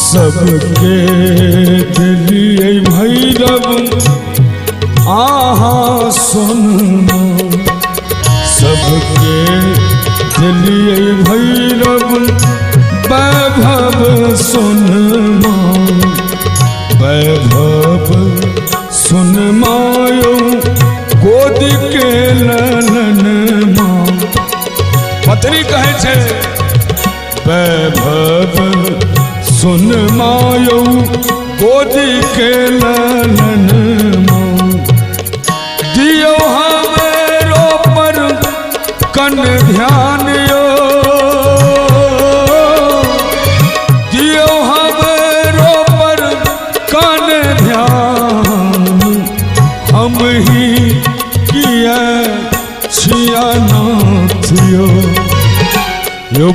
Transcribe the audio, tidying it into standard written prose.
सबके दिलिए भैरव आहा सुन, सबके दिलिए भैरव वैभव सुन, वैभव सुन मायो गोद के ललन माँ। पत्री कहे छे वैभव सुन मायो गोद के ललन माँ। दियो हमेरो पर कन ध्यान यो, दियो हमेरो पर कन ध्यान। हम ही किया छिया नाथ यो, यो